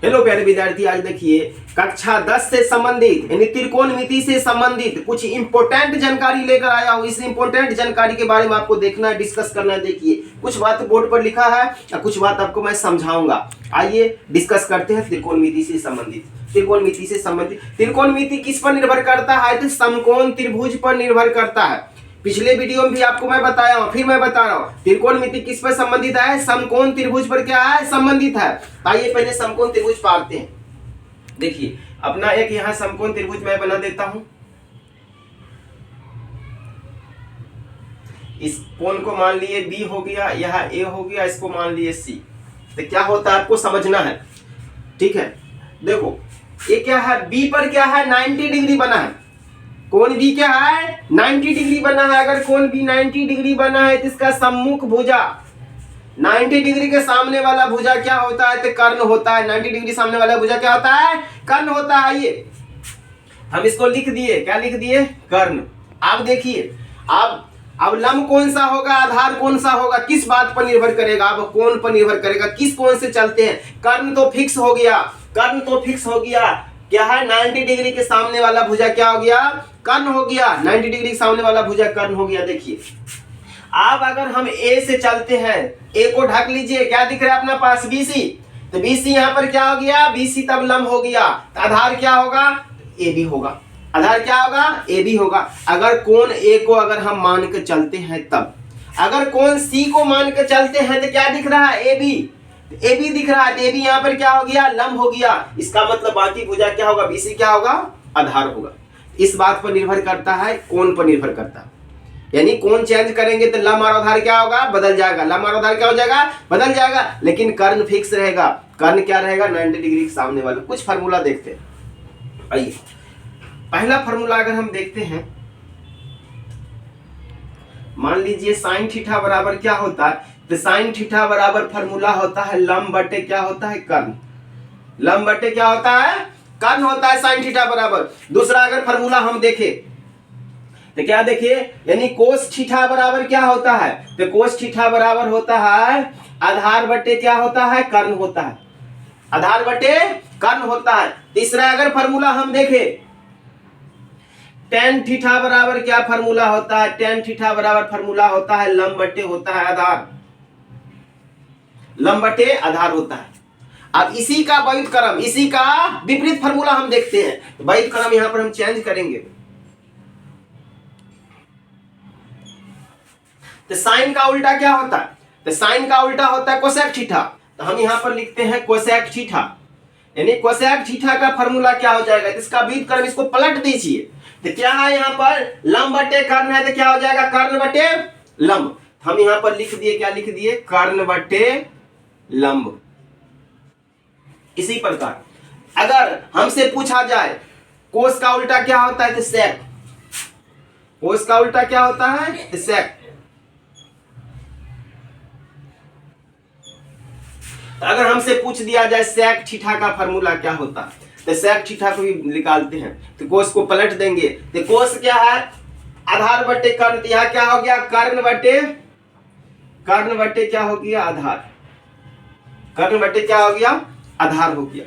Hello प्यारे विद्यार्थी, आज देखिए कक्षा 10 से संबंधित यानी त्रिकोणमिति से संबंधित कुछ इंपॉर्टेंट जानकारी लेकर आया हूँ। इस इंपॉर्टेंट जानकारी के बारे में आपको देखना है, डिस्कस करना है। देखिए कुछ बात बोर्ड पर लिखा है और कुछ बात आपको मैं समझाऊंगा। आइए डिस्कस करते हैं त्रिकोणमिति से संबंधित। त्रिकोणमिति किस पर निर्भर करता है? तो समकोण त्रिभुज पर निर्भर करता है। पिछले वीडियो में भी आपको मैं बताया हूं, फिर मैं बता रहा हूं त्रिकोणमिति किस पर संबंधित है? समकोण त्रिभुज पर क्या है? संबंधित है। आइए पहले समकोण त्रिभुज पाते हैं। देखिए अपना एक यहां समकोण त्रिभुज मैं बना देता हूं। इस कोण को मान लिए B हो गया, यह A हो गया, इसको मान लिए C। तो क्या होता है आपको समझना है, ठीक है। देखो ये क्या है, B पर क्या है? 90 डिग्री बना है। कोण B क्या है? 90 डिग्री बना है। अगर कोण B 90 डिग्री बना है तो इसका सम्मुख भुजा 90 डिग्री के सामने वाला भुजा क्या होता है? तो कर्ण होता है। 90 डिग्री सामने वाला भुजा क्या होता है? कर्ण होता है। ये हम इसको लिख दिए, क्या लिख दिए? कर्ण। अब देखिए अब लंब कौन सा होगा, आधार कौन सा होगा, किस बात पर निर्भर करेगा? अब कोण पर निर्भर करेगा, किस कोण से चलते हैं। कर्ण तो फिक्स हो गया, कर्ण तो फिक्स हो गया। क्या है? 90 डिग्री के सामने वाला भुजा क्या हो गया? कर्ण हो गया। 90 डिग्री के सामने वाला भुजा कर्ण हो गया। देखिए अब अगर हम A से चलते हैं, A को ढक लीजिए, क्या दिख रहा है अपना पास? BC। तो BC यहाँ पर क्या हो गया? BC तब लंब हो गया। तो आधार क्या होगा? AB होगा। आधार क्या होगा? AB होगा। अगर कोण A को अगर हम मान के चलते हैं तब, अगर कोण C को मान के चलते हैं तो क्या दिख रहा है? AB। AB दिख रहा है। AB यहाँ पर क्या हो गया? लंब हो गया। इसका मतलब बाकी भुजा क्या होगा? BC क्या होगा? आधार होगा। इस बात पर निर्भर करता है, कोण पर निर्भर करता है। यानी कोण चेंज करेंगे तो लंब और आधार क्या होगा? बदल जाएगा। लंब और आधार क्या हो जाएगा? बदल जाएगा। लेकिन कर्ण फिक्स रहेगा। कर्ण क्या रहेगा? 90 डिग्री के सामने वाला। कुछ फार्मूला देखते हैं। आइए पहला फार्मूला अगर हम देखते हैं, मान लीजिए साइन थीटा बराबर क्या होता है? तो साइन थीटा बराबर फार्मूला होता है लंब बटे क्या होता है? कर्ण। लंब बटे क्या होता है? कर्ण होता है साइन थीटा बराबर। दूसरा अगर फार्मूला हम देखें तो क्या देखिए, यानी कोस थीटा बराबर क्या होता है? तो कोस थीटा बराबर होता है आधार बटे क्या होता है? कर्ण होता है। आधार बटे कर्ण होता है। तीसरा अगर फार्मूला हम देखें, टेन थीटा बराबर क्या फार्मूला होता है? टेन थीटा बराबर फार्मूला होता है लंब बटे होता है आधार। लंब बटे आधार होता है। अब इसी का व्युत्क्रम क्रम, इसी का विपरीत फार्मूला हम देखते हैं। व्युत्क्रम क्रम यहां पर हम चेंज करेंगे। तो साइन का उल्टा क्या होता है? तो साइन का उल्टा होता है कोसेक थीटा। तो हम यहां पर लिखते हैं कोसेक थीटा। यानी कोसेक थीटा का फार्मूला क्या हो जाएगा? इसका व्युत्क्रम क्रम, इसको पलट दीजिए। तो क्या है यहाँ पर? लंब बटे कर्ण है। तो क्या हो जाएगा? कर्ण बटे लंब। हम यहां पर लिख दिए, क्या लिख दिए? कर्ण बटे लंब। इसी प्रकार अगर हमसे पूछा जाए कोस का उल्टा क्या होता है? तो सेक। कोस का उल्टा क्या होता है? तो सेक। अगर हमसे पूछ दिया जाए सेक थीटा का फार्मूला क्या होता है, तो सेक थीटा को भी निकालते हैं। तो कोस को पलट देंगे। तो कोस क्या है? आधार बटे कर्ण। तो यहां क्या हो गया? कर्ण बटे क्या हो गया? आधार। कर्ण बटे क्या हो गया? आधार हो गया।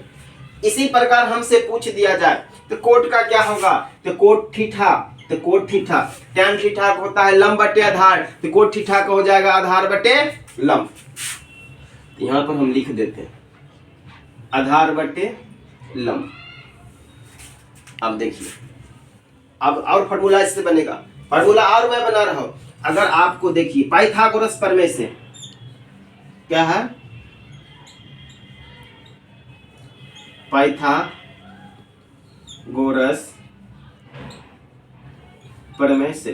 इसी प्रकार हमसे पूछ दिया जाए तो कोट का क्या होगा? तो कोट थीटा। तो कोट थीटा tan थीटा होता है लंब बटे आधार। तो कोट थीटा का हो जाएगा आधार बटे लंब। यहां पर हम लिख देते हैं आधार बटे लंब। अब देखिए अब और फार्मूला इससे बनेगा। फार्मूला और मैं बना रहा हूं। अगर आपको देखिए पाइथागोरस प्रमेय से क्या है? पाइथागोरस प्रमेय से,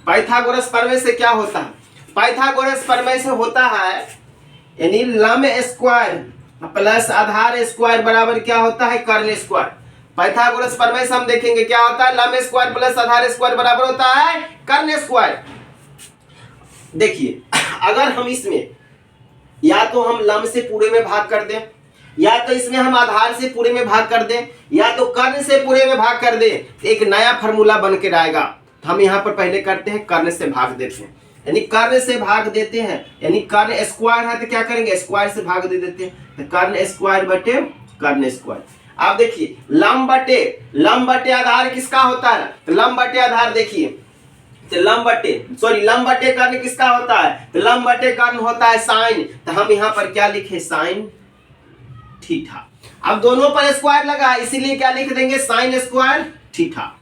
पाइथागोरस प्रमेय से क्या होता है? पाइथागोरस प्रमेय से होता है यानी लंब स्क्वायर प्लस आधार स्क्वायर बराबर क्या होता है? कर्ण स्क्वायर। पाइथागोरस प्रमेय से हम देखेंगे क्या होता है? लंब स्क्वायर प्लस आधार स्क्वायर बराबर होता है कर्ण स्क्वायर। देखिए अगर हम इसमें या तो हम लंब से पूरे में भाग कर दें, या तो इसमें हम आधार से पूरे में भाग कर दें, या तो कर्ण से पूरे में भाग कर दें, तो एक नया फार्मूला बन के आएगा। हम यहां पर पहले करते हैं कर्ण से भाग देते हैं। यानी कर्ण से भाग देते हैं, यानी कर्ण स्क्वायर है तो क्या करेंगे? स्क्वायर से भाग दे देते हैं। तो कर्ण स्क्वायर बटे कर्न स्क्वायर। आप देखिए लंब बटे आधार किसका होता है, तो लंब बटे आधार देखिए, तो लंब बटे कर्ण किसका होता है, तो लंब बटे कर्ण होता है साइन, तो हम यहाँ पर क्या लिखे, साइन थीटा। अब दोनों पर स्क्वायर लगा है इसीलिए क्या लिख देंगे, साइन स्क्वायर थीटा।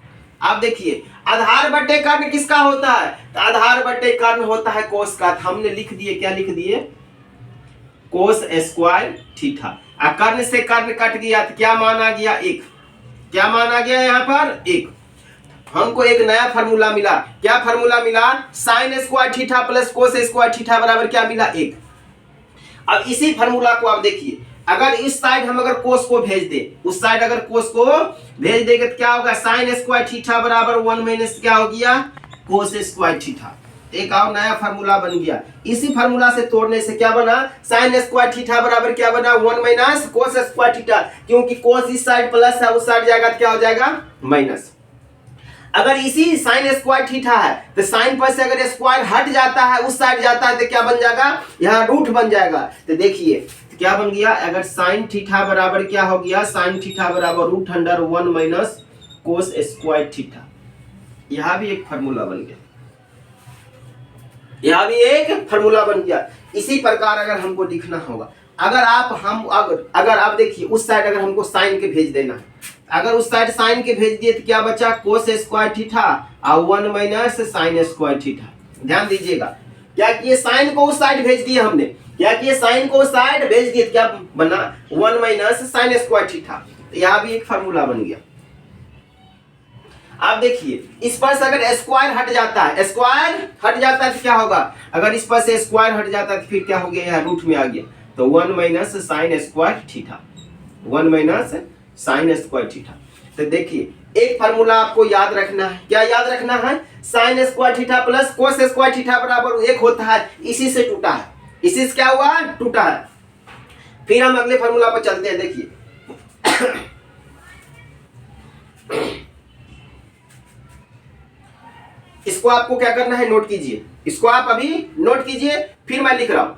आप देखिए आधार बटे कर्ण किसका होता है, तो आधार बटे कर्ण होता है कोस का, तो हमने लिख दिए, क्या लिख दिए, कोस स्क्वायर थीटा। कर्ण से कर्ण कट गया तो क्या माना गया, एक। क्या माना गया यहाँ पर, एक। हमको एक नया फार्मूला मिला, क्या फार्मूला मिला, sine square theta plus cos square theta बराबर क्या मिला, एक। अब इसी फार्मूला को आप देखिए, अगर इस साइड हम अगर कोस को भेज दे, उस साइड अगर कोस को भेज देंगे तो क्या होगा, साइन स्क्वायर थीटा बराबर 1 माइनस क्या हो गया, कोस स्क्वायर थीटा। एक और नया फार्मूला बन गया। इसी फार्मूला से तोड़ने से क्या बना, साइन स्क्वायर थीटा बराबर क्या बना, 1 माइनस कोस स्क्वायर थीटा, क्योंकि कोस इस साइड प्लस है, उस साइड जाएगा तो क्या हो जाएगा, माइनस। अगर इसी साइन स्क्वायर थीटा है तो साइन पर से अगर स्क्वायर हट जाता है, उस साइड जाता है तो क्या बन जाएगा, यहाँ रूट बन जाएगा। तो देखिए क्या बन गया, अगर साइन थीटा बराबर क्या हो गया, साइन थीटा बराबर root under 1 minus cos square theta. यहां भी एक फार्मूला बन गया, यहां भी एक फार्मूला बन गया। इसी प्रकार अगर हमको लिखना होगा, अगर आप देखिए उस साइड अगर हमको साइन के भेज देना है, अगर उस साइड साइन के भेज दिए तो क्या बचा, कोस स्क्वायर थीटा और 1 माइनस साइन स्क्वायर थीटा। ध्यान दीजिएगा, क्या किए, साइन को उस साइड भेज दिए हमने, क्या किए, साइन को उस साइड भेज दिए, क्या बना, 1 माइनस साइन स्क्वायर थीटा। तो यहाँ भी एक फार्मूला बन गया। आप देखिए इस पर से अगर स्क्वायर हट जाता है, स्क्वायर हट जाता है तो क्या होगा, अगर इस पर से स्क्वायर हट जाता है तो फिर क्या हो गया, यहाँ रूट में आ गया, तो 1 minus sine square theta, 1 minus sine square theta. तो देखिए एक फार्मूला आपको याद रखना है, क्या याद रखना है, sine square theta plus cos square theta बराबर 1 होता है, इसी से टूटा है, इसी से क्या हुआ, टूटा है। फिर हम अगले फार्मूला पर चलते हैं। देखिए इसको आपको क्या करना है, नोट कीजिए, इसको आप अभी नोट कीजिए, फिर मैं लिख रहा हूं।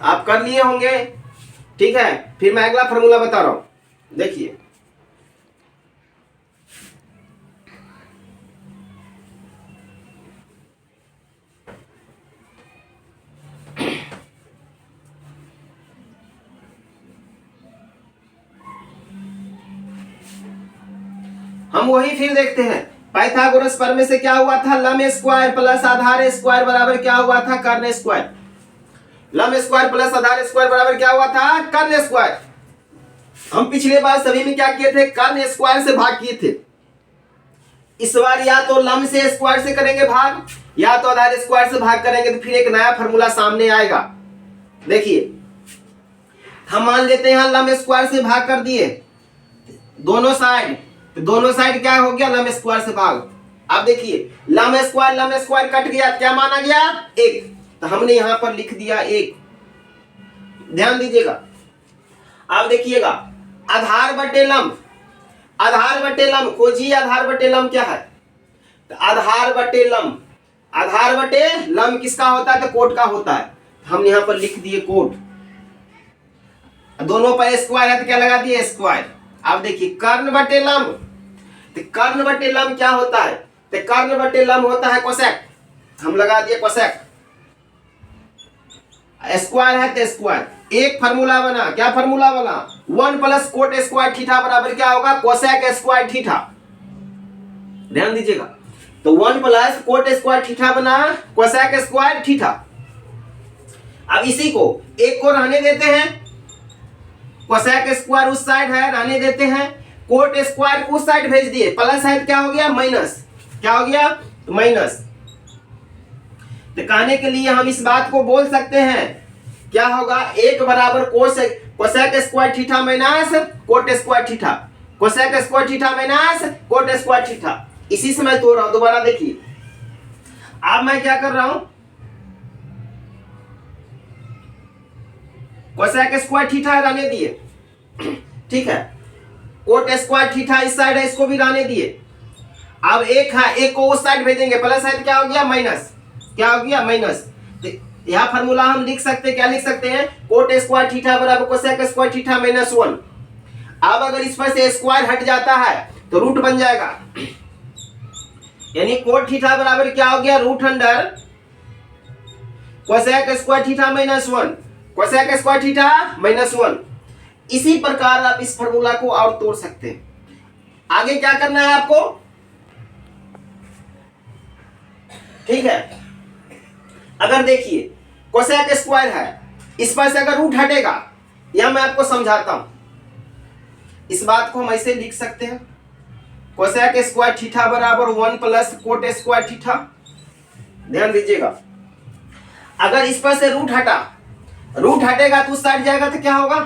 आप कर लिए होंगे, ठीक है। फिर मैं अगला फार्मूला बता रहा हूं, देखिए हम वही फिर देखते हैं। पाइथागोरस प्रमेय से क्या हुआ था, लंब स्क्वायर प्लस आधार स्क्वायर बराबर क्या हुआ था, कर्ण स्क्वायर। लंब स्क्वायर प्लस आधार स्क्वायर बराबर क्या हुआ था, कर्ण स्क्वायर। हम पिछले बार सभी में क्या किए थे, कर्ण स्क्वायर से भाग किए थे। इस बार या तो लंब से स्क्वायर से करेंगे भाग, या तो आधार स्क्वायर से भाग करेंगे, तो फिर एक नया फार्मूला सामने आएगा। देखिए हम मान लेते हैं लंब स्क्वायर से भाग कर दिए दोनों साइड, तो दोनों साइड क्या हो गया, लंब स्क्वायर से भाग। अब देखिए लंब स्क्वायर कट गया, क्या माना गया, एक, तो हमने यहां पर लिख दिया एक। ध्यान दीजिएगा, अब देखिएगा आधार बटे लंब, आधार बटे लंब खोजिए, आधार बटे लंब क्या है, तो आधार बटे लंब किसका होता है, तो कोट का होता है। हम यहां पर लिख दिए कोट, दोनों पर स्क्वायर है तो क्या लगा दिए, स्क्वायर। अब देखिए कर्ण बटे लंब, तो कर्ण बटे लंब क्या होता है, तो कर्ण बटे लंब होता है कोसेक, हम लगा दिए कोसेक। स्क्वायर है तो स्क्वायर, एक फार्मूला बना, क्या फार्मूला बना, 1 प्लस कोट स्क्वायर थीटा बराबर क्या होगा, कोसेक स्क्वायर थीटा। ध्यान दीजिएगा, तो 1 प्लस कोट स्क्वायर थीटा बना कोसेक स्क्वायर थीटा। अब इसी को एक को रहने देते हैं, कोसेक स्क्वायर उस साइड है, रहने देते हैं, कोट स्क्वायर उस साइड भेज दिए, प्लस है तो क्या हो गया, माइनस, क्या हो गया, माइनस। तो कहने के लिए हम इस बात को बोल सकते हैं, क्या होगा, एक बराबर cosec square theta minus coat square theta, cosec square theta minus coat square theta. इसी से मैं तोड़ रहा हूं, दोबारा देखिए। अब मैं क्या कर रहा हूं, कोसेक स्क्वायर थीटा रहने दिए, ठीक है, कोट स्क्वायर थीटा इस साइड है, इसको भी रहने दिए। अब एक है, एक को उस साइड भेजेंगे, प्लस है तो क्या हो गया माइनस, क्या हो गया माइनस। यह फार्मूला हम लिख सकते हैं, क्या लिख सकते हैं, कोट स्क्वायर थीटा बराबर कोसेक स्क्वायर थीटा माइनस 1। अब अगर इस पर से स्क्वायर हट जाता है तो रूट बन जाएगा, यानी कोट थीटा बराबर क्या हो गया, root under cosec square theta minus 1, cosec square theta minus 1। इसी प्रकार आप इस फार्मूला को और तोड़ सकते हैं। आगे क्या करना है आपको, ठीक है। अगर देखिए कोसेक स्क्वायर है, इस पर से अगर रूट हटेगा, यह मैं आपको समझाता हूं। इस बात को हम ऐसे लिख सकते हैं, कोसेक स्क्वायर थीटा बराबर 1 प्लस कोट स्क्वायर थीटा। ध्यान दीजिएगा, अगर इस पर से रूट हटा, रूट हटेगा तो उस साइड जाएगा तो क्या होगा,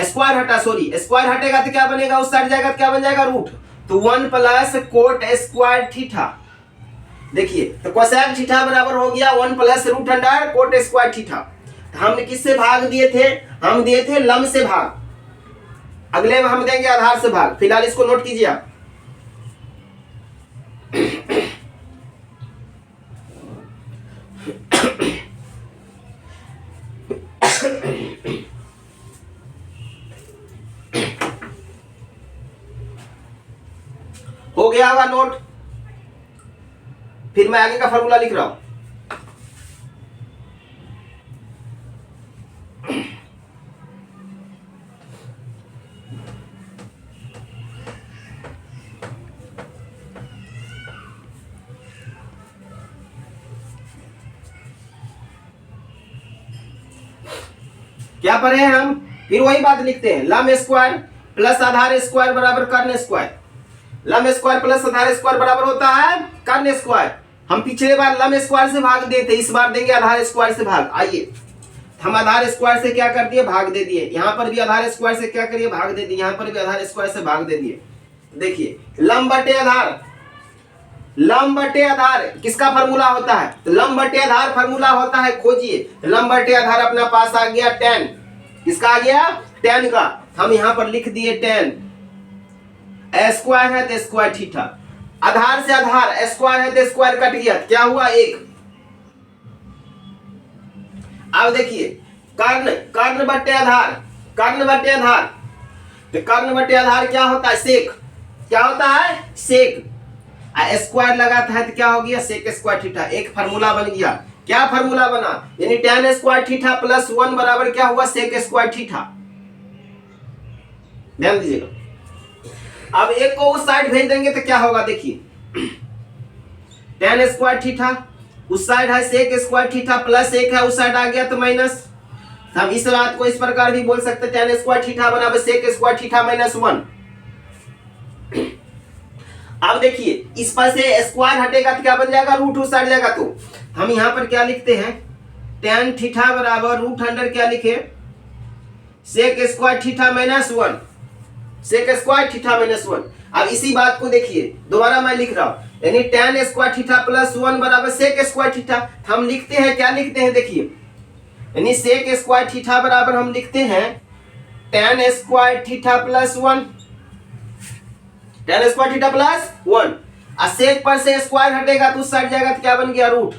स्क्वायर हटा, सॉरी स्क्वायर हटेगा तो क्या बनेगा, उस साइड जाएगा तो क्या बन जाएगा, रूट। तो 1 प्लस कोट स्क्वायर थीटा। देखिए तो कोसेक थीटा बराबर हो गया 1 plus root under cot square theta. हमने किससे भाग दिए थे, हम दिए थे लंब से भाग, अगले में हम देंगे आधार से भाग। फिलहाल इसको नोट कीजिए आप। हो गया होगा नोट, फिर मैं आगे का फॉर्मूला लिख रहा हूं। क्या पढ़े हैं हम, फिर वही बात लिखते हैं, लंब स्क्वायर प्लस आधार स्क्वायर बराबर कर्ण स्क्वायर। लंब स्क्वायर प्लस आधार स्क्वायर बराबर होता है कर्ण स्क्वायर। हम पिछले बार लंब स्क्वायर से भाग दिए थे, इस बार देंगे आधार स्क्वायर से भाग। आइए हम आधार स्क्वायर से क्या कर दिए, भाग दे दिए। यहां पर भी आधार स्क्वायर से क्या करिए, भाग दे दिए। यहां पर भी आधार स्क्वायर से भाग दे दिए। देखिए लंब बटे आधार, लंब बटे आधार किसका फार्मूला होता है, तो लंब बटे आधार फार्मूला होता है, खोजिए। लंब बटे आधार अपना पास आ गया tan, किसका आ गया, tan का। हम यहां पर लिख दिए tan, स्क्वायर है तो स्क्वायर थीटा, आधार से आधार स्क्वायर है तो स्क्वायर कट गया, क्या हुआ 1। अब देखिए कर्ण, कर्ण बटे आधार, कर्ण बटे आधार, तो कर्ण बटे आधार क्या होता है, सेक, क्या होता है सेक। स्क्वायर लगाता है तो क्या हो गया, सेक स्क्वायर थीटा। एक फार्मूला बन गया, क्या फार्मूला बना, यानी tan स्क्वायर थीटा प्लस 1 बराबर क्या हुआ, सेक स्क्वायर थीटा। ध्यान दीजिएगा। अब एक को उस साइड भेज देंगे तो क्या होगा, देखिए tan स्क्वायर थीटा उस साइड है, सेक स्क्वायर थीटा प्लस 1 है, उस साइड आ गया तो माइनस। हम इस बात को इस प्रकार भी बोल सकते हैं, tan स्क्वायर थीटा बराबर सेक स्क्वायर थीटा माइनस 1। अब देखिए इस पर से स्क्वायर हटेगा तो क्या बन जाएगा, रूट उस साइड जाएगा। तो हम यहां पर क्या लिखते हैं, tan थीटा बराबर रूट अंडर क्या लिखे, sec square theta minus 1, sec square theta minus 1। अब इसी बात को देखिए दोबारा मैं लिख रहा हूं, यानी tan स्क्वायर थीटा प्लस 1 बराबर सेक स्क्वायर थीटा। हम लिखते हैं, क्या लिखते हैं, देखिए यानी सेक स्क्वायर थीटा बराबर हम लिखते हैं tan square theta plus 1, tan square theta plus 1। सेक पर से स्क्वायर हटेगा तो उस साइड जाएगा तो क्या बन गया, रूट,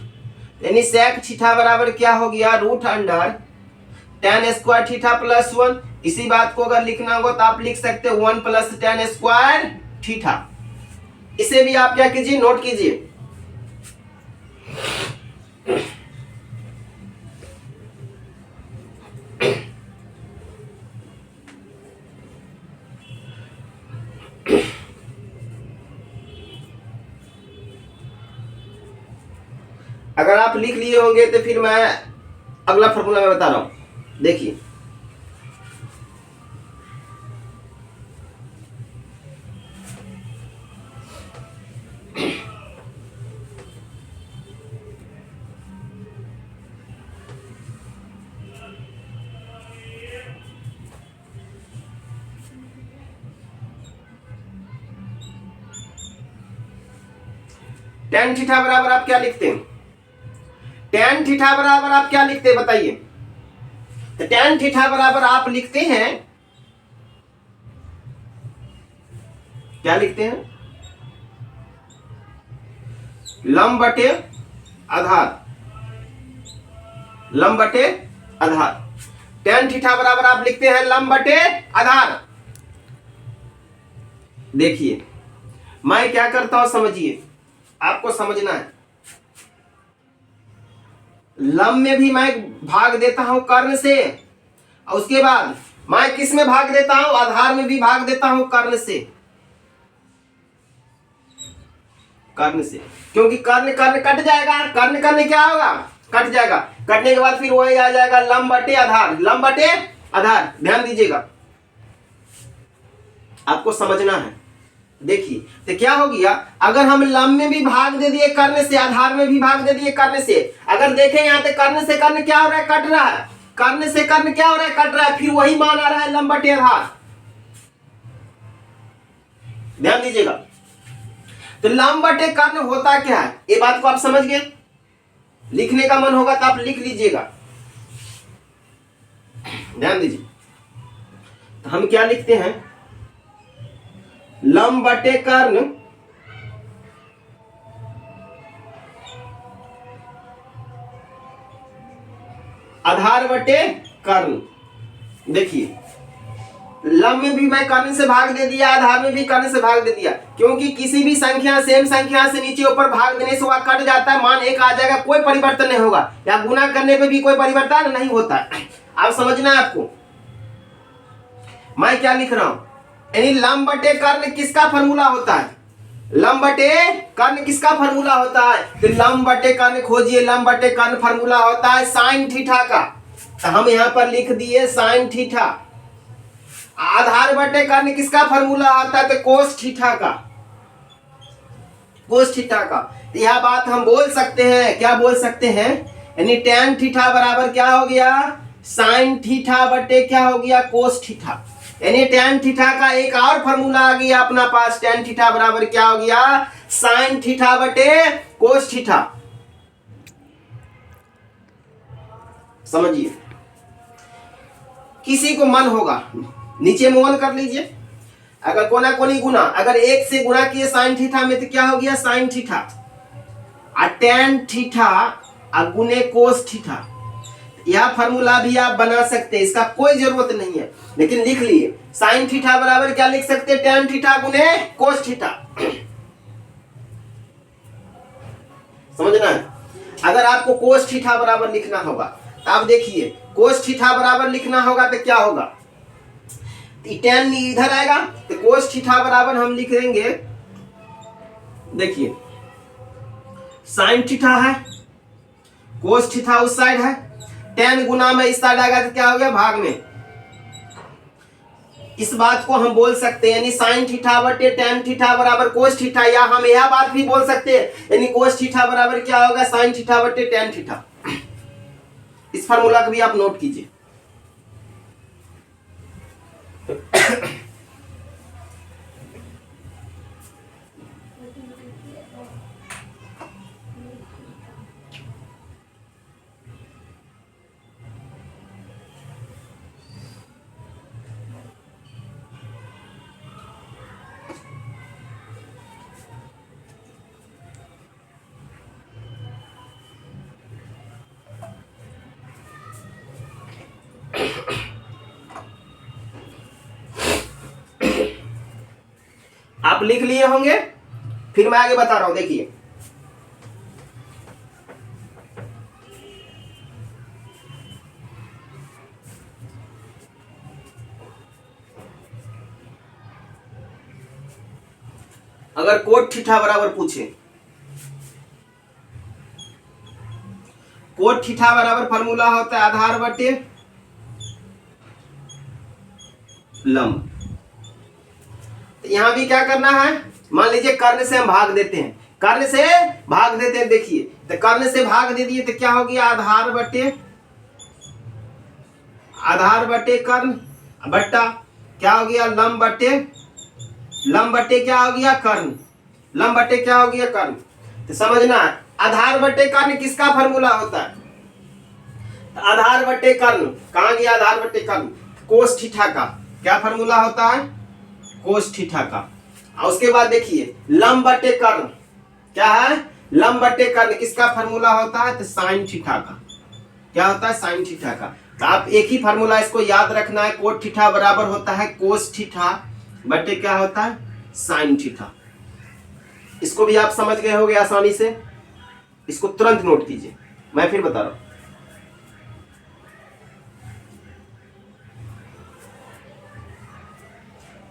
यानी सेक थीटा बराबर क्या हो गया, root under tan square theta plus 1। इसी बात को अगर लिखना होगा तो आप लिख सकते हैं 1 प्लस tan स्क्वायर थीटा। इसे भी आप क्या कीजिए, नोट कीजिए। अगर आप लिख लिए होंगे तो फिर मैं अगला फॉर्मूला में बता रहा हूं। देखिए tan थीटा बराबर आप क्या लिखते हैं, tan थीटा बराबर आप क्या लिखते हैं बताइए। तो tan थीटा बराबर आप लिखते हैं, क्या लिखते हैं, लंब बटे आधार, लंब बटे आधार। tan थीटा बराबर आप लिखते हैं लंब बटे आधार। देखिए मैं क्या करता हूं समझिए, आपको समझना है। लंब में भी मैं भाग देता हूं कर्ण से, और उसके बाद मैं किस में भाग देता हूं, आधार में भी भाग देता हूं कर्ण से, कर्ण से। क्योंकि कर्ण कर्ण कट जाएगा, कर्ण कर्ण क्या होगा, कट जाएगा। कटने के बाद फिर वही आ जाएगा लंब बटे आधार, लंब बटे आधार। ध्यान दीजिएगा, आपको समझना है। देखिए तो क्या हो गया, अगर हम लंब में भी भाग दे दिए कर्ण से, आधार में भी भाग दे दिए कर्ण से, अगर देखें यहाँ पे कर्ण से कर्ण क्या हो रहा है, कट रहा है। कर्ण से कर्ण क्या हो रहा है, कट रहा है। फिर वही मान आ रहा है लंब बटे आधार। ध्यान दीजिएगा, तो लंब बटे कर्ण होता क्या है, ये बात को आप समझ गए। लिखने का मन होगा तो आप लिख लीजिएगा। ध्यान दीजिए, तो हम क्या लिखते हैं, लंब बटे कर्ण आधार बटे कर्ण। देखिए लंब में भी मैं कर्ण से भाग दे दिया, आधार में भी कर्ण से भाग दे दिया। क्योंकि किसी भी संख्या सेम संख्या से नीचे ऊपर भाग देने से वह कट जाता है, मान एक आ जाएगा, कोई परिवर्तन नहीं होगा। या गुना करने पे भी कोई परिवर्तन नहीं होता। आप समझना है आपको मैं क्या लिख रहा हूं। यानी लंब बटे कर्ण किसका फॉर्मूला होता है, लंब बटे कर्ण किसका फॉर्मूला होता है, तो लंब बटे कर्ण खोजिए। लंब बटे कर्ण फॉर्मूला होता है साइन थीटा का, तो हम यहां पर लिख दिए साइन थीटा। आधार बटे कर्ण किसका फॉर्मूला होता है, तो कोस थीटा का, कोस थीटा का। तो यह बात हम बोल सकते हैं, क्या बोल सकते हैं, यानी tan थीटा बराबर क्या हो गया, साइन थीटा बटे क्या हो गया, कोस थीटा। यानी tan थीटा का एक और फॉर्मूला आ गया अपना पास। tan थीटा बराबर क्या हो गया, साइन थीटा बटे कोस थीटा। समझिए, किसी को मन होगा नीचे में वन कर लीजिए। अगर कोना कोनी गुना, अगर एक से गुना किए साइन थीटा में तो क्या हो गया, साइन थीटा। और tan थीटा और गुने कोस थीटा, यह फार्मूला भी आप बना सकते हैं, इसका कोई जरूरत नहीं है। लेकिन लिख लिए साइन थीटा बराबर क्या लिख सकते हैं, tan थीटा गुने कोस थीटा। समझना है। अगर आपको कोस थीटा बराबर लिखना होगा तो आप देखिए, कोस थीटा बराबर लिखना होगा तो क्या होगा, tan इधर आएगा तो कोस थीटा बराबर हम लिख देंगे। देखिए साइन थीटा है, कोस थीटा उस साइड है, tan गुना में इस साइड आएगा तो क्या हो गया, भाग में। इस बात को हम बोल सकते हैं, यानी साइन थीटा बटे tan थीटा बराबर कोस थीटा। या हम यह बात भी बोल सकते हैं, यानी कोस थीटा बराबर क्या होगा, साइन थीटा बटे tan थीटा। इस फार्मूला को भी आप नोट कीजिए। आप लिख लिए होंगे, फिर मैं आगे बता रहा हूं। देखिए अगर कोट थीटा बराबर पूछे, कोट थीटा बराबर फॉर्मूला होता है आधार बटे लंब। यहां भी क्या करना है, मान लीजिए कर्ण से हम भाग देते हैं, कर्ण से भाग देते हैं। देखिए तो कर्ण से भाग दे दिए तो क्या हो गया, आधार बटे कर्ण बट्टा क्या हो गया, लंब बटे क्या हो गया, कर्ण। लंब बटे क्या हो गया, कर्ण। तो समझना है, आधार बटे कर्ण किसका फॉर्मूला होता है, आधार बटे कर्ण कहां गया, आधार बटे कर्ण कोस थीटा का क्या फॉर्मूला होता है, कोस थीटा का। और उसके बाद देखिए लंब बटे कर्ण क्या है, लंब बटे कर्ण किसका फार्मूला होता है? तो साइन थीटा का। क्या होता है? साइन थीटा का। तो आप एक ही फार्मूला इसको याद रखना है, कोट थीटा बराबर होता है कोस थीटा बटे क्या होता है? Sine theta. इसको भी आप समझ गए होंगे आसानी से, इसको तुरंत नोट कीजिए, मैं फिर बता रहा हूं।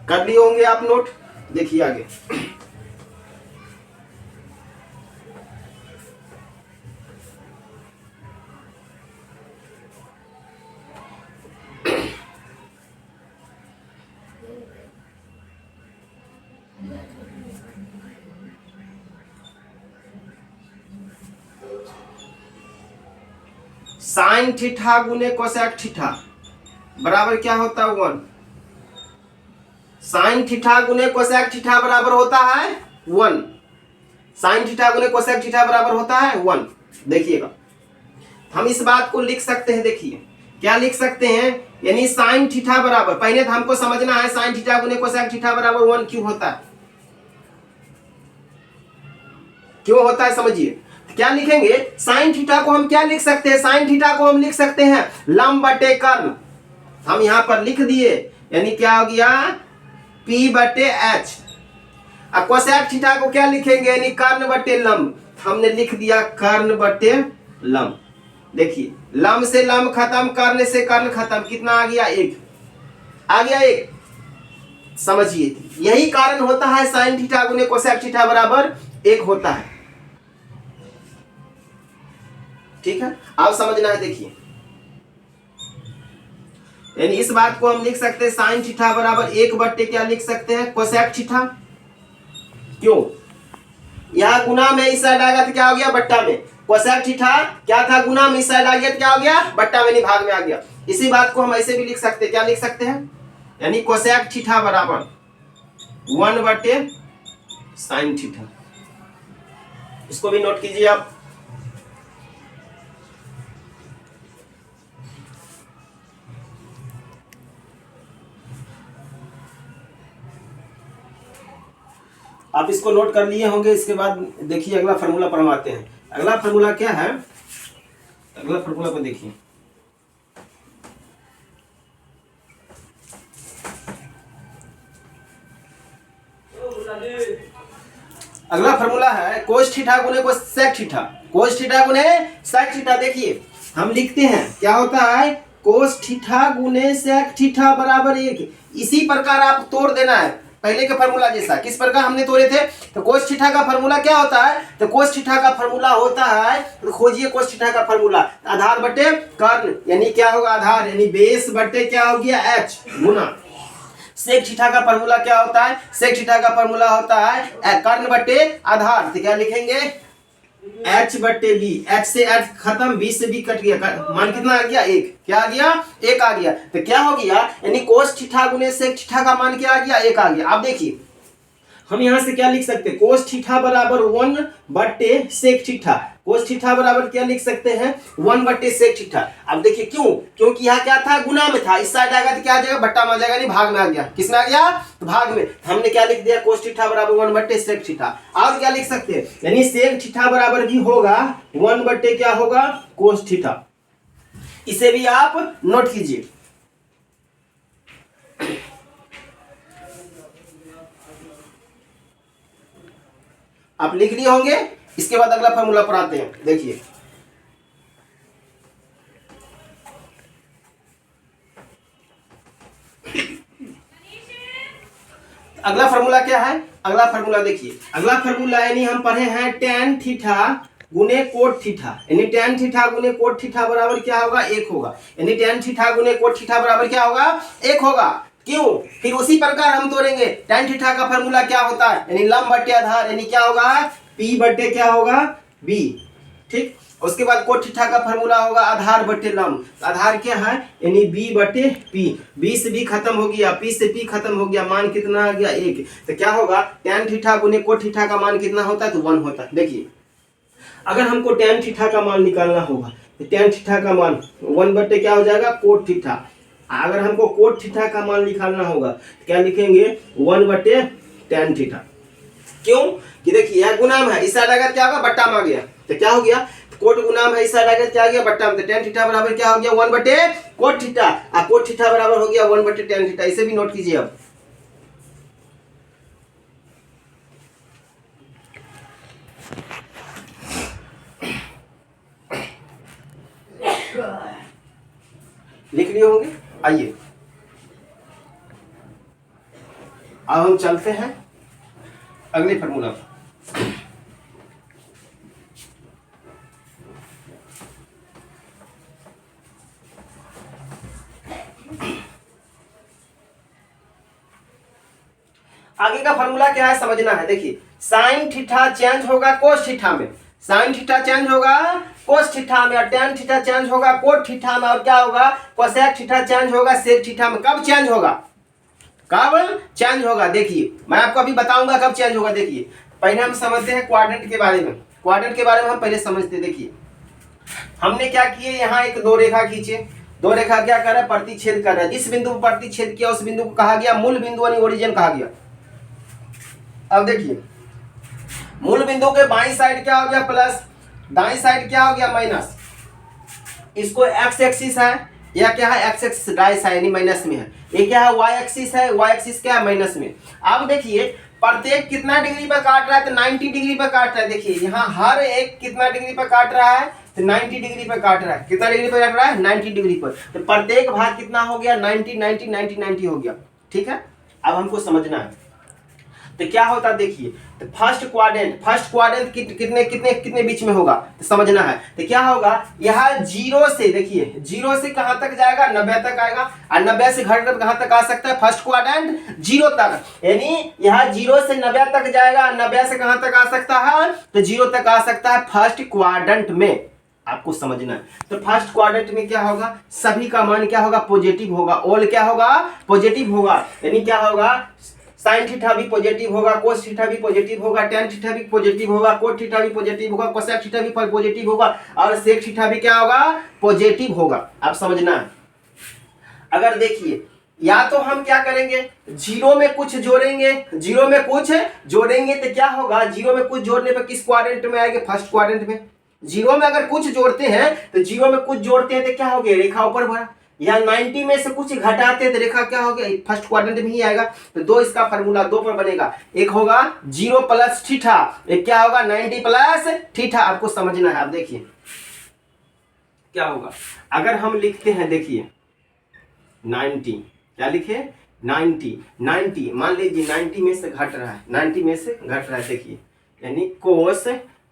कर लिए होंगे आप नोट, देखिए आगे। साइन थीटा गुने कोसेक थीटा बराबर क्या होता है? 1। साइन थीटा गुने कोसेक थीटा बराबर होता है 1। साइन थीटा गुने कोसेक थीटा बराबर होता है 1। देखिएगा, हम इस बात को लिख सकते हैं, देखिए क्या लिख सकते हैं, यानी साइन थीटा बराबर, पहले तो हमको समझना है साइन थीटा गुने कोसेक थीटा बराबर 1 क्यों होता है, क्यों होता है समझिए। क्या लिखेंगे? साइन थीटा को हम क्या लिख सकते हैं? साइन थीटा को हम लिख सकते हैं लंब बटे कर्ण। हम यहां पर लिख दिए, यानी क्या हो गया? P बटे H। अब कोसेक थीटा को क्या लिखेंगे? यानी कर्ण बटे लंब। हमने लिख दिया कर्ण बटे लंब। देखिए, लंब से लंब खत्म, कर्ण से कर्ण खत्म, कितना आ गया? 1 आ गया, 1। समझिए, यही कारण होता है साइन थीटा गुने कोसेक थीटा बराबर 1 होता है। ठीक है, आप समझना है। देखिए, यानी इस बात को हम लिख सकते हैं साइन थीटा बराबर 1 बट्टे क्या लिख सकते हैं? Cosec theta. क्यों? यहां गुना में इस साइड आ गया तो क्या हो गया? बट्टा में। कोसेक थीटा क्या था? गुना में इस साइड आ गया तो क्या हो गया? बट्टा में, नहीं भाग में आ गया। इसी बात को हम ऐसे भी लिख सकते हैं, क्या लिख सकते हैं? यानी कोसेक थीटा बराबर 1 बट्टे साइन थीटा। इसको भी नोट कीजिए आप। आप इसको नोट कर लिए होंगे। इसके बाद देखिए अगला फार्मूला पढ़वाते हैं। अगला फार्मूला क्या है? अगला फार्मूला को देखिए। अगला फार्मूला है कोस थीटा गुने कोसेक थीटा। कोस थीटा गुने सेक थीटा। देखिए हम लिखते हैं क्या होता है? कोस थीटा गुने सेक थीटा बराबर 1। इसी प्रकार आप तोड़ देना है पहले के फार्मूला जैसा। किस प्रकार हमने तोड़े थे? तो कोस थीटा का फार्मूला क्या होता है? तो कोस थीटा का फार्मूला होता है, तो खोजिए कोस थीटा का फार्मूला, आधार बटे कर्ण, यानी क्या होगा? आधार, यानी बेस बटे क्या हो गया? H गुना सेक थीटा का फार्मूला क्या होता है? सेक थीटा का फार्मूला होता है कर्ण बटे आधार। तो क्या लिखेंगे? H बटे B। H से H खत्म, B से B कट गया, मान कितना आ गया? 1। क्या आ गया? 1 आ गया। तो क्या हो गया? यानी कोस थीटा गुने सेक थीटा का मान क्या आ गया? 1 आ गया। अब देखिए हम यहां से क्या लिख सकते हैं? कोस थीटा बराबर 1 बट्टे सेक थीटा। कोस थीटा बराबर क्या लिख सकते हैं? 1 बट्टे सेक थीटा। अब देखिए क्यों? क्योंकि यहाँ क्या था? गुना में था। इस साइड आएगा तो क्या आ जाएगा? बट्टा में आ जाएगा, नहीं भाग में आ गया। किसमें आ गया? तो भाग में। हमने क्या लिख दिया? कोस थीटा बराबर 1 बट्टे सेक थीटा। और क्या लिख सकते हैं? यानी सेक थीटा बराबर भी होगा 1 बट्टे क्या होगा? Cos theta. इसे भी आप नोट कीजिए। आप लिख लिए होंगे। इसके बाद अगला फार्मूला पर आते हैं। देखिए अगला फार्मूला क्या है? अगला फार्मूला देखिए, अगला फार्मूला यानी हम पढ़े हैं टेन थीटा गुने कोट थीटा, यानी टेन थीटा गुने कोट थीटा बराबर क्या होगा? 1 होगा। यानी टेन थीटा गुने कोट थीटा बराबर क्या होगा? 1 होगा। क्यों? फिर उसी प्रकार हम तोड़ेंगे। टेन थीटा का फार्मूला क्या होता है? यानी लंब बटे आधार, यानी क्या होगा? P बटे क्या होगा? B। ठीक, उसके बाद कोट थीटा का फार्मूला होगा आधार बटे लंब। आधार क्या है? यानी B बटे P। B से B खत्म हो गया, P से P खत्म हो गया, मान कितना आ गया? 1। तो क्या होगा? टेन थीटा गुने कोट थीटा का मान कितना होता है? तो 1 होता है। देखिए अगर हमको टेन थीटा का मान निकालना होगा तो टेन थीटा का मान 1 बटे क्या हो जाएगा? Cot theta. अगर हमको कोट थीटा का मान निकालना होगा तो क्या लिखेंगे? 1 बटे टेन थीटा। क्यों कि देखिए यह गुणाम है, इस साइड अगर क्या होगा बट्टा में आ गया तो क्या हो गया, कोट गुणाम है, इस साइड अगर क्या आ गया बट्टा में, तो टेन थीटा बराबर क्या हो गया 1 बटे कोट थीटा, और कोट थीटा बराबर हो गया 1 बटे टेन थीटा। इसे भी नोट कीजिए अब। लिख लिए होंगे। आइए अब हम चलते हैं अगले फार्मूला पर। आगे का फार्मूला क्या है समझना है। देखिए साइन थीटा चेंज होगा कोस थीटा में, साइन थीटा चेंज होगा कोस थीटा में, और टेन थीटा चेंज होगा कोट थीटा में, और क्या होगा कोसेक थीटा चेंज होगा सेक थीटा में। कब चेंज होगा, कब चेंज होगा, देखिए मैं आपको अभी बताऊंगा कब चेंज होगा। देखिए पहले हम समझते हैं क्वाड्रेंट के बारे में, क्वाड्रेंट के बारे में हम पहले समझते हैं। देखिए हमने क्या किए, यहाँ एक दो रेखा खींचे, दो रेखा क्या कर रहा है प्रतिच्छेद कर रहा है, जिस बिंदु पर प्रतिच्छेद किया उस बिंदु को कहा गया मूल बिंदु यानी ओरिजिन कहा गया। अब देखिए मूल बिंदु के बाईं साइड क्या हो गया प्लस, दाईं साइड क्या हो गया माइनस, इसको एक्स एक्सिस है, या क्या है एक्स एक्सिस डाइस है यानी माइनस में है, ये क्या है वाई एक्सिस है, वाई एक्सिस क्या है माइनस में। अब देखिए प्रत्येक कितना डिग्री पर काट रहा है, तो 90 डिग्री पर काट रहा है। देखिए यहाँ हर एक कितना डिग्री पर काट रहा है, तो 90 डिग्री पर काट रहा है। कितना डिग्री पर काट रहा है 90 डिग्री पर, तो प्रत्येक भाग कितना हो गया 90 90 90 90 हो गया। ठीक है अब हमको समझना है तो क्या होता है। देखिए तो फर्स्ट क्वाड्रेंट कितने कितने कितने बीच में होगा तो समझना है। तो क्या होगा यहाँ जीरो से, देखिए जीरो से कहां तक जाएगा 90 तक आएगा, और 90 से घटकर कहां तक आ सकता है फर्स्ट क्वाड्रेंट जीरो तक, यानी यहाँ जीरो से 90 तक जाएगा, 90 से कहां तक आ सकता है तो जीरो तक आ सकता है फर्स्ट क्वाड्रेंट में। आपको समझना है तो फर्स्ट क्वाड्रेंट में क्या होगा सभी का मान क्या होगा पॉजिटिव होगा, ऑल क्या होगा पॉजिटिव होगा, यानी क्या होगा साइन थीटा भी पॉजिटिव होगा, कोस थीटा भी पॉजिटिव होगा, टेन थीटा भी पॉजिटिव होगा, कोट थीटा भी पॉजिटिव होगा, कोसेक थीटा भी पॉजिटिव होगा, और सेक थीटा भी क्या होगा पॉजिटिव होगा। आप समझना है। अगर देखिए या तो हम क्या करेंगे जीरो में कुछ जोड़ेंगे, जीरो में कुछ जोड़ेंगे तो क्या होगा, जीरो में कुछ जोड़ने पर किस क्वाड्रेंट में आएंगे फर्स्ट क्वाड्रेंट में। जीरो में अगर कुछ जोड़ते हैं तो जीरो में कुछ जोड़ते हैं तो क्या हो गया रेखा ऊपर बढ़ा, या 90 में से कुछ घटाते हैं तो रेखा क्या हो गया फर्स्ट क्वाड्रेंट में ही आएगा। तो दो इसका फार्मूला दो पर बनेगा, एक होगा जीरो प्लस थीटा, एक क्या होगा 90 प्लस थीटा। आपको समझना है। अब देखिए क्या होगा अगर हम लिखते हैं, देखिए 90 क्या लिखे 90 मान लीजिए 90 में से घट रहा है, 90 में से घट रहा है। देखिए यानी कोस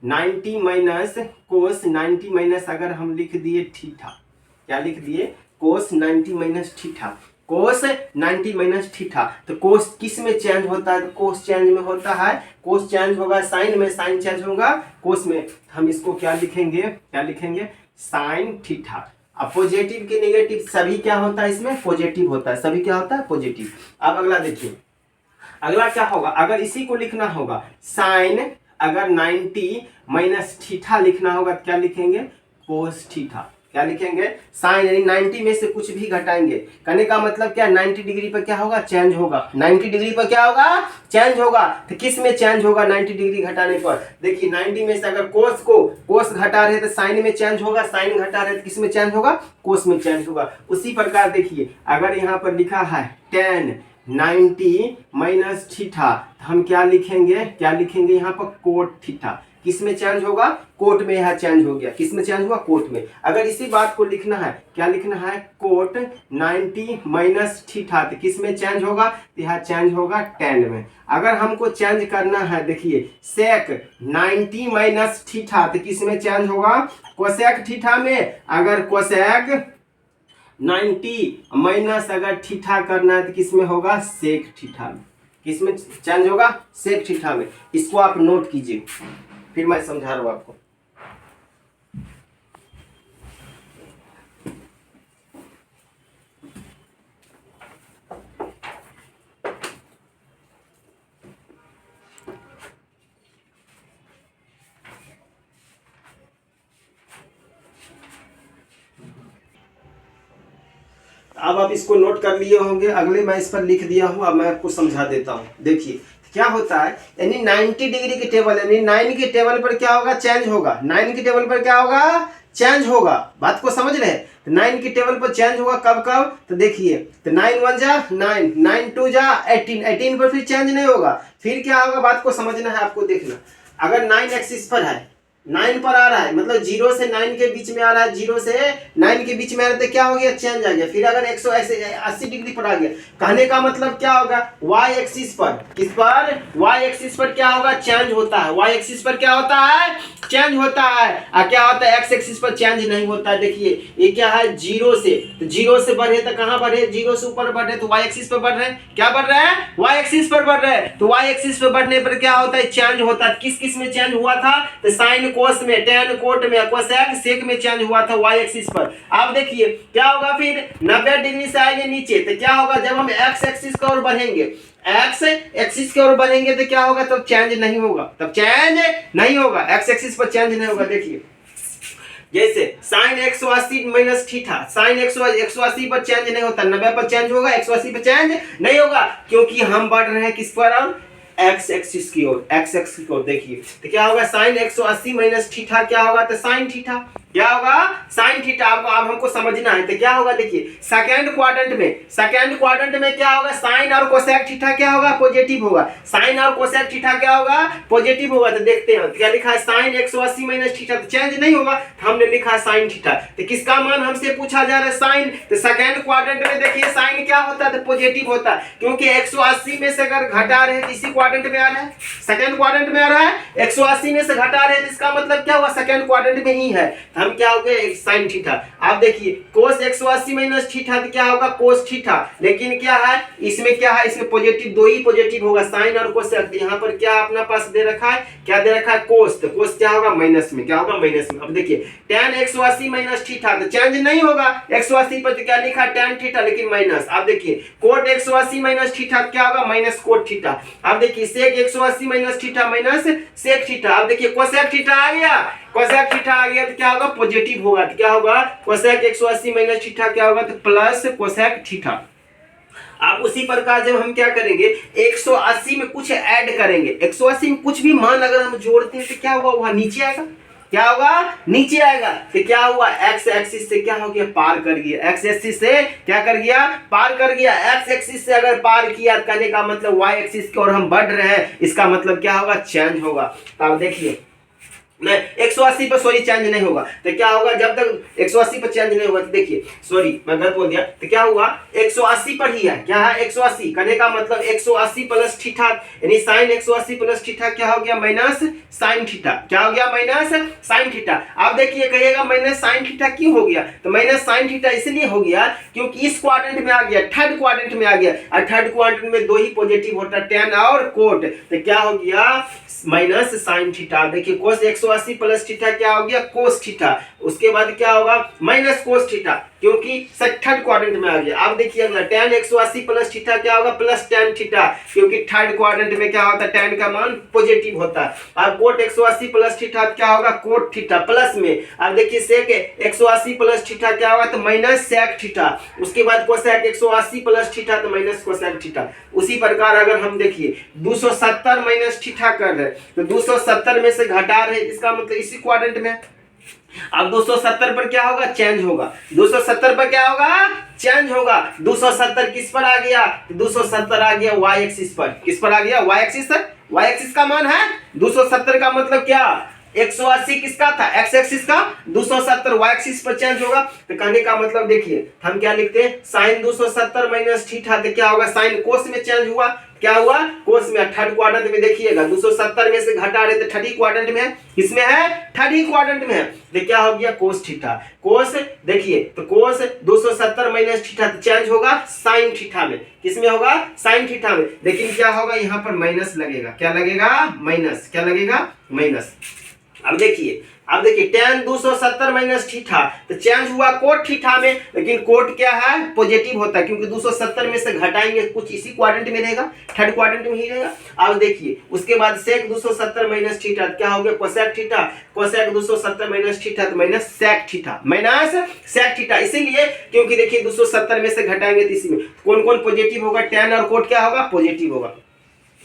90 माइनस कोस 90 माइनस अगर हम लिख दिए थीटा, क्या लिख दिए कोस 90 माइनस थीटा, कोस 90 माइनस थीटा। तो कोस किस में चेंज होता है, तो कोस चेंज में होता है, कोस चेंज होगा साइन में, साइन चेंज होगा कोस में। हम इसको क्या लिखेंगे, क्या लिखेंगे साइन थीटा। अब पॉजिटिव के नेगेटिव सभी क्या होता है इसमें पॉजिटिव होता है, सभी क्या होता है पॉजिटिव। अब अगला देखिए अगला क्या होगा, अगर इसी को लिखना होगा साइन अगर 90 माइनस थीटा लिखना होगा तो क्या लिखेंगे कोस थीटा, क्या लिखेंगे साइन, यानी 90 में से कुछ भी घटाएंगे। कहने का मतलब क्या 90 डिग्री पर क्या होगा चेंज होगा, 90 डिग्री पर क्या होगा चेंज होगा। तो किस में चेंज होगा 90 डिग्री घटाने पर, देखिए 90 में से अगर कोस को कोस घटा रहे तो साइन में चेंज होगा, साइन घटा रहे तो किस में चेंज होगा कोस में चेंज होगा। उसी प्रकार देखिए अगर यहाँ पर लिखा है tan 90 माइनस थीटा, हम क्या लिखेंगे, क्या लिखेंगे यहाँ पर कोट थीटा, किस में चेंज होगा कोट में, यह चेंज हो गया किस में चेंज हुआ कोट में। अगर इसी बात को लिखना है, क्या लिखना है कोट 90 माइनस थीटा, तो किस में चेंज होगा, तो यह चेंज होगा tan में। अगर हमको चेंज करना है देखिए सेक 90 माइनस थीटा, तो किस में चेंज होगा कोसेक थीटा में। अगर कोसेक 90 माइनस अगर थीटा करना है तो किस में होगा सेक थीटा में, किस में चेंज होगा सेक थीटा में। इसको आप नोट कीजिए फिर मैं समझा रहा हूं आपको। अब आप इसको नोट कर लिए होंगे, अगले मैं इस पर लिख दिया हूं, अब मैं आपको समझा देता हूं। देखिए क्या होता है, यानी 90 डिग्री के टेबल यानी 9 के टेबल पर क्या होगा, चेंज होगा। 9 के टेबल पर क्या होगा, चेंज होगा। बात को समझ रहे हैं। तो 9 के टेबल पर चेंज होगा कब कब, तो देखिए, तो 9 1 जा 9, 9 2 जा 18, 18 पर फिर चेंज नहीं होगा। फिर क्या होगा, बात को समझना है आपको, देखना। अगर 9 एक्सिस पर है, 9 पर आ रहा है, मतलब 0 से 9 के बीच में आ रहा है, 0 से 9 के बीच में आ रहा है, तो क्या हो गया, चेंज आ गया। फिर अगर 180 डिग्री पर आ गया, कहने का मतलब क्या होगा, वाई एक्सिस पर, किस पर, वाई एक्सिस पर क्या होगा, चेंज होता है। वाई एक्सिस पर क्या होता है, चेंज होता है। और क्या होता है, एक्स एक्सिस पर चेंज नहीं होता है। देखिए ये क्या है, 0 से, तो 0 से बढ़े तो कहां बढ़े, 0 से ऊपर बढ़े तो वाई एक्सिस पर बढ़ रहे हैं। क्या बढ़ रहे हैं, वाई एक्सिस पर बढ़ रहे हैं। तो वाई एक्सिस पर बढ़ने पर क्या होता है, चेंज होता है। किस किस में चेंज हुआ था, तो साइन कोस में, टेन कोट में, कोसेक सेक में चेंज हुआ था वाई एक्सिस पर। आप देखिए क्या होगा, फिर 90 डिग्री से आएंगे नीचे, तो क्या होगा, जब हम एक्स एक्सिस की ओर बढ़ेंगे, एक्स एक्सिस की ओर बढ़ेंगे, तो क्या होगा, तब चेंज नहीं होगा, तब चेंज नहीं होगा, एक्स एक्सिस पर चेंज नहीं होगा। देखिए जैसे साइन 180 माइनस थीटा, साइन 180 पर चेंज नहीं होता, 90 पर चेंज होगा, 180 पर चेंज नहीं होगा, क्योंकि हम बढ़ रहे हैं किस पर, और एक्स एक्सिस की ओर, एक्स एक्सिस की ओर। देखिए तो क्या होगा, साइन 180 माइनस थीटा क्या होगा, तो साइन थीटा, क्या होगा, साइन थीटा। आपको अब हमको समझना है, तो क्या होगा, देखिए सेकंड क्वाड्रेंट में, सेकंड क्वाड्रेंट में क्या होगा, साइन और कोसेक थीटा क्या होगा, पॉजिटिव होगा। साइन और कोसेक थीटा क्या होगा, पॉजिटिव होगा। तो देखते हैं क्या लिखा है, साइन 180 माइनस थीटा, तो चेंज नहीं होगा, तो हमने लिखा है साइन थीटा। तो किसका मान हमसे पूछा जा रहा है, साइन। तो सेकंड क्वाड्रेंट में देखिए साइन क्या होता है, तो पॉजिटिव होता है, क्योंकि 180 में से अगर घटा रहे तो इसी क्वाड्रेंट में आ रहा है, सेकंड क्वाड्रेंट में आ रहा है, 180 में से घटा रहे तो इसका मतलब क्या हुआ, सेकंड क्वाड्रेंट में ही है। हम क्या हो गए, साइन थीटा। आप देखिए कोस 180 माइनस थीटा, तो क्या होगा, कोस थीटा। लेकिन क्या है इसमें, क्या है इसमें पॉजिटिव, दो ही पॉजिटिव होगा, साइन और कोसेक। यहाँ पर क्या अपना पास दे रखा है, क्या दे रखा है, कोस। तो कोस क्या होगा, माइनस में, क्या होगा, माइनस में। अब देखिए tan 180 माइनस थीटा, तो चेंज नहीं होगा, 180 पर तो क्या लिखा है, tan थीटा, लेकिन माइनस। आप देखिए कोट 180 माइनस थीटा क्या होगा, माइनस कोट थीटा। आप देखिए sec 180 minus theta minus sec theta. आप देखिए कोसेक थीटा आ गया, कोसेक थीटा आ गया, तो क्या होगा, पॉजिटिव होगा। तो क्या होगा, कोसेक 180 माइनस थीटा क्या होगा, तो प्लस कोसेक थीटा। आप उसी प्रकार जब हम क्या करेंगे, 180 में कुछ ऐड करेंगे, 180 में कुछ भी मान अगर हम जोड़ते हैं, तो क्या होगा, वहां नीचे आएगा, क्या होगा, नीचे आएगा। तो क्या हुआ, एक्स एक्सिस से क्या हो गया, पार कर गया, एक्स एक्सिस से क्या कर गया, पार कर गया। एक्स एक्सिस से अगर पार किया, कहने का मतलब वाई एक्सिस की ओर हम बढ़ रहे हैं, इसका मतलब क्या होगा, चेंज होगा। तो आप देखिए नहीं 180 पर सॉरी चेंज नहीं होगा, तो क्या होगा, जब तक 180 पर चेंज नहीं होगा, तो देखिए सॉरी मैं गलत बोल दिया, तो क्या हुआ, 180 पर ही है, क्या है 180, कहने का मतलब 180 प्लस थीटा, यानी साइन 180 प्लस थीटा क्या हो गया, माइनस साइन थीटा, क्या हो गया, माइनस साइन थीटा। आप देखिए कहिएगा माइनस साइन थीटा क्यों हो गया, तो माइनस साइन थीटा इसलिए हो गया क्योंकि इस क्वाड्रेंट में आ गया, थर्ड क्वाड्रेंट में आ गया, और थर्ड क्वाड्रेंट में दो ही पॉजिटिव होता है, tan और कोट, तो क्या हो गया, माइनस साइन थीटा। देखिए कोस 180 प्लस थीटा क्या हो गया, कोस थीटा। उसके बाद क्या होगा, माइनस कोस थीटा, क्योंकि थर्ड क्वाड्रेंट में आ गया। आप देखिए अगला tan 180 प्लस थीटा क्या होगा, प्लस tan थीटा, क्योंकि थर्ड क्वाड्रेंट में क्या होता है, tan का मान पॉजिटिव होता है। अब कोट 180 प्लस थीटा क्या होगा, कोट थीटा प्लस में। अब देखिए सेक 180 प्लस थीटा क्या होगा, तो माइनस सेक थीटा। उसके बाद कोसेक 180 प्लस थीटा, तो माइनस कोसेक थीटा। उसी प्रकार अगर हम देखिए 270 माइनस थीटा कर रहे, तो 270 में से घटा रहे, इसका मतलब इसी क्वाड्रेंट में। अब 270 पर क्या होगा, चेंज होगा, 270 पर क्या होगा, चेंज होगा। 270 किस पर आ गया, 270 आ गया वाई एक्सिस पर, किस पर आ गया, वाई एक्सिस पर। वाई एक्सिस का मान है 270 का मतलब क्या, 180 किसका था, एक्स एक्सिस का, 270 वाई एक्सिस पर चेंज होगा। तो कहने का मतलब देखिए हम क्या लिखते हैं, साइन 270 माइनस थीटा, तो क्या होगा, साइन कोस में चेंज हुआ, क्या हुआ, कोस में। थर्ड क्वाड्रेंट में देखिएगा 270 में से घटा रहे, तो थर्ड ही क्वाड्रेंट में है, किसमें है, थर्ड ही क्वाड्रेंट में है, तो क्या हो गया, कोस थीटा। कोस देखिए तो कोस 270 माइनस थीटा चेंज होगा साइन थीटा में, किसमें होगा, साइन थीटा में। लेकिन क्या होगा, यहाँ पर माइनस लगेगा, क्या लगेगा, माइनस, क्या लगेगा, माइनस। अब देखिए tan 270 माइनस थीटा, तो चेंज हुआ कोट थीटा में, लेकिन कोट क्या है, पॉजिटिव होता है, क्योंकि 270 में से घटाएंगे कुछ इसी क्वाड्रेंट में रहेगा, थर्ड क्वाड्रेंट में ही रहेगा। अब देखिए उसके बाद सेक 270 माइनस थीटा क्या हो गया, cosec theta, cosec 270 minus theta, तो minus sec theta, minus sec theta. इसीलिए क्योंकि देखिए 270 में से घटाएंगे तो इसी में कौन कौन पॉजिटिव होगा, tan और कोट क्या होगा, पॉजिटिव होगा।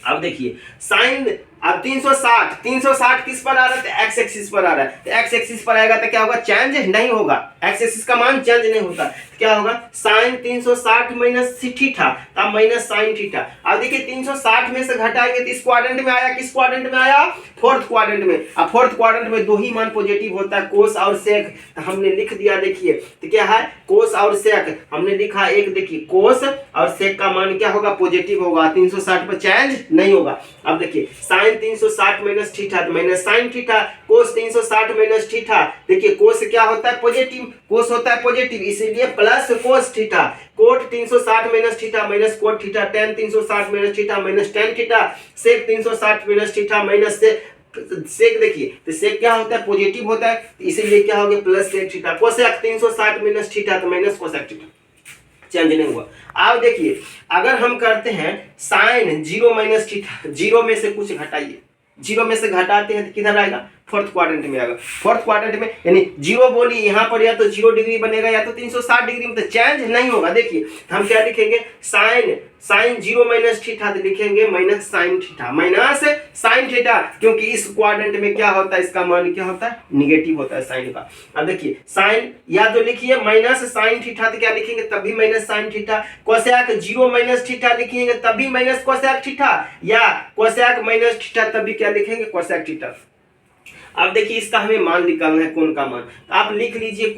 अब देखिए साइन, अब 360 किस पर आ रहा है, तो एक्स एक्सिस पर आ रहा है, तो एक्स एक्सिस पर आएगा तो क्या होगा, चेंज नहीं होगा, एक्स एक्सिस का मान चेंज नहीं होता, तो क्या होगा साइन 360 माइनस थीटा, तब माइनस साइन थीटा। अब देखिए 360 में से घटाएंगे तो इस क्वाड्रेंट में आया, किस क्वाड्रेंट में आया, फोर्थ क्वाड्रेंट में। अब फोर्थ क्वाड्रेंट में दो ही मान पॉजिटिव होता है, कोस और सेक, तो हमने लिख दिया, देखिए तो क्या है कोस और सेक, हमने लिखा एक, देखिए कोस और सेक का मान क्या होगा, पॉजिटिव होगा, 360 पर चेंज नहीं होगा। अब देखिए साइन 360 माइनस थीटा तो माइनस साइन थीटा, कोस 360 माइनस थीटा, देखिए कोस क्या होता है, पॉजिटिव, कोस होता है पॉजिटिव, इसीलिए plus cos theta, cot 360 minus theta minus cot theta, tan 360 minus theta minus tan theta, sec 360 minus theta minus sec, देखिए तो सेक क्या होता है, पॉजिटिव होता है, इसीलिए क्या हो गया plus sec theta, cosec 360 minus theta तो माइनस कोसेक थीटा, चेंज नहीं हुआ। अब देखिए अगर हम करते हैं साइन 0 माइनस थीटा, 0 में से कुछ घटाइए, 0 में से घटाते हैं तो किधर आएगा, फोर्थ क्वाड्रेंट में आएगा, फोर्थ क्वाड्रेंट में, यानी 0 बोली यहाँ पर या तो 0 डिग्री बनेगा या तो 360 डिग्री में, तो चेंज नहीं होगा। देखिए हम क्या लिखेंगे, साइन 0 माइनस थीटा तो लिखेंगे minus sine theta, minus sine theta, क्योंकि इस क्वाड्रेंट में क्या होता है, इसका मान क्या होता है, निगेटिव होता है साइन का। अब देखिए साइन या तो लिखिए माइनस साइन थीटा तो क्या लिखेंगे, तभी minus sine theta, cosec 0 minus theta लिखेंगे तभी माइनस कोसेक थीटा, या कोसेक माइनस थीटा तभी क्या लिखेंगे, कोसेक थीटा। अब देखिए इसका हमें मान निकालना है, कोण का मान, तो आप लिख लीजिए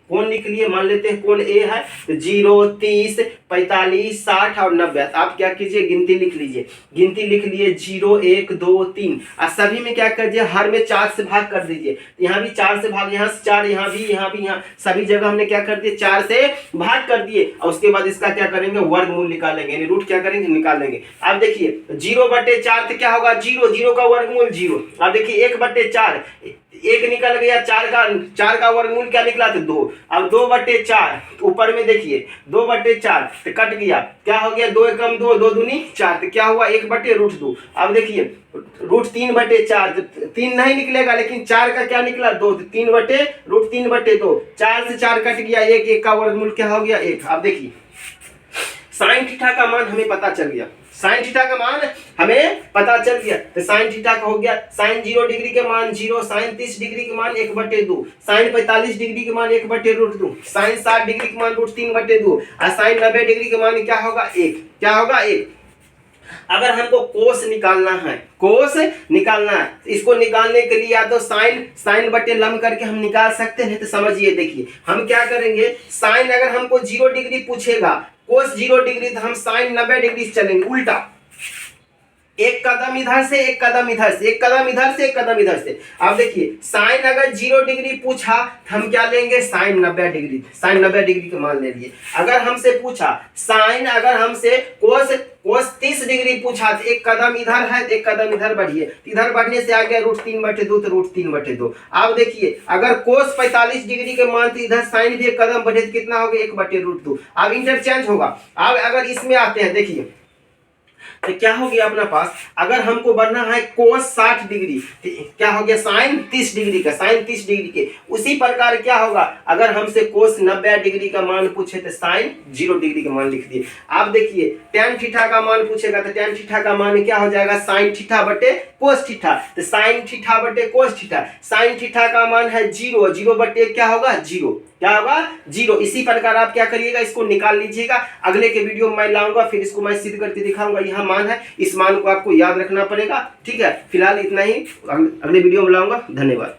कोण लिख लिए, मान लेते हैं कोण ए है, 0 30 45 60 और 90, तो आप क्या कीजिए गिनती लिख लीजिए, गिनती लिख लिए 0 1 2 3, और सभी में क्या कर दिए, हर में 4 से भाग कर दीजिए, यहाँ भी 4 से भाग, यहाँ से 4, यहाँ भी यहाँ सभी जगह हमने क्या कर दिए 4 से भाग कर दिए, और उसके बाद इसका क्या करेंगे, वर्गमूल निकालेंगे, यानी रूट क्या करेंगे, निकालेंगे। अब देखिए 0/4 तो क्या होगा, 0 का वर्गमूल 0। अब देखिए 1/4, एक निकल गया, 4 का वर्गमूल क्या निकला, तो 2। अब 2/4 ऊपर में देखिए 2/4 तो कट गया, क्या हो गया, 2 कम 2, 2 दूनी 4, तो क्या हुआ 1/√2। अब देखिए √3/4, 3 नहीं निकलेगा लेकिन 4 का क्या निकला 2, 3/√3/2, 4 से 4 कट गया, 1 का वर्गमूल क्या हो गया 1। अब देखिए साइन थीटा का मान हमें पता चल गया, साइन थीटा का मान हमें पता चल गया, तो साइन थीटा का हो गया, साइन 0 डिग्री के मान 0, साइन 30 डिग्री के मान 1/2, साइन 45 डिग्री के मान 1/√2, साइन 60 डिग्री के मान √3/2, और साइन 90 डिग्री के मान क्या होगा 1, क्या होगा 1। अगर हमको कोस निकालना है, कोस निकालना है, इसको निकालने के लिए या तो साइन बटे लम करके हम निकाल सकते हैं, तो समझिए देखिए हम क्या करेंगे, साइन अगर हमको 0 डिग्री पूछेगा, कोस 0 डिग्री, तो हम साइन 90 डिग्री से चलेंगे उल्टा, एक कदम इधर से एक कदम इधर से, एक कदम इधर से एक कदम इधर से। अब देखिए साइन अगर 0 डिग्री पूछा तो हम क्या लेंगे, साइन 90 डिग्री, साइन 90 डिग्री का मान ले लिए। अगर हमसे पूछा साइन, अगर हमसे कोस 30 डिग्री पूछा तो एक कदम इधर है, एक कदम इधर बढ़िए, इधर बढ़ने से आ गया √3/2, तो √3/2। अब देखिए अगर कोस 45 डिग्री के मान तो इधर साइन भी एक कदम बढ़े तो कितना हो गया 1/√2। अब इंटरचेंज होगा। अब अगर इसमें आते हैं, देखिए तो क्या हो गया अपना पास, अगर हमको बढ़ना है कोस 60 डिग्री, क्या हो गया साइन 30 डिग्री का, साइन 30 डिग्री के। उसी प्रकार क्या होगा, अगर हमसे कोस 90 डिग्री का मान पूछे तो साइन 0 डिग्री का मान लिख दिए। आप देखिए टेन थीटा का मान पूछेगा तो टेन थीटा का मान क्या हो जाएगा, साइन थीटा बटे कोस थीटा, तो साइन थीटा बटे कोस थीटा। साइन थीटा का मान है 0, 0/1 क्या होगा 0, क्या होगा 0। इसी प्रकार आप क्या करिएगा, इसको निकाल लीजिएगा। अगले के वीडियो में मैं लाऊंगा, फिर इसको मैं सिद्ध करके दिखाऊंगा। यह मान है, इस मान को आपको याद रखना पड़ेगा, ठीक है। फिलहाल इतना ही, अगले वीडियो में लाऊंगा। धन्यवाद।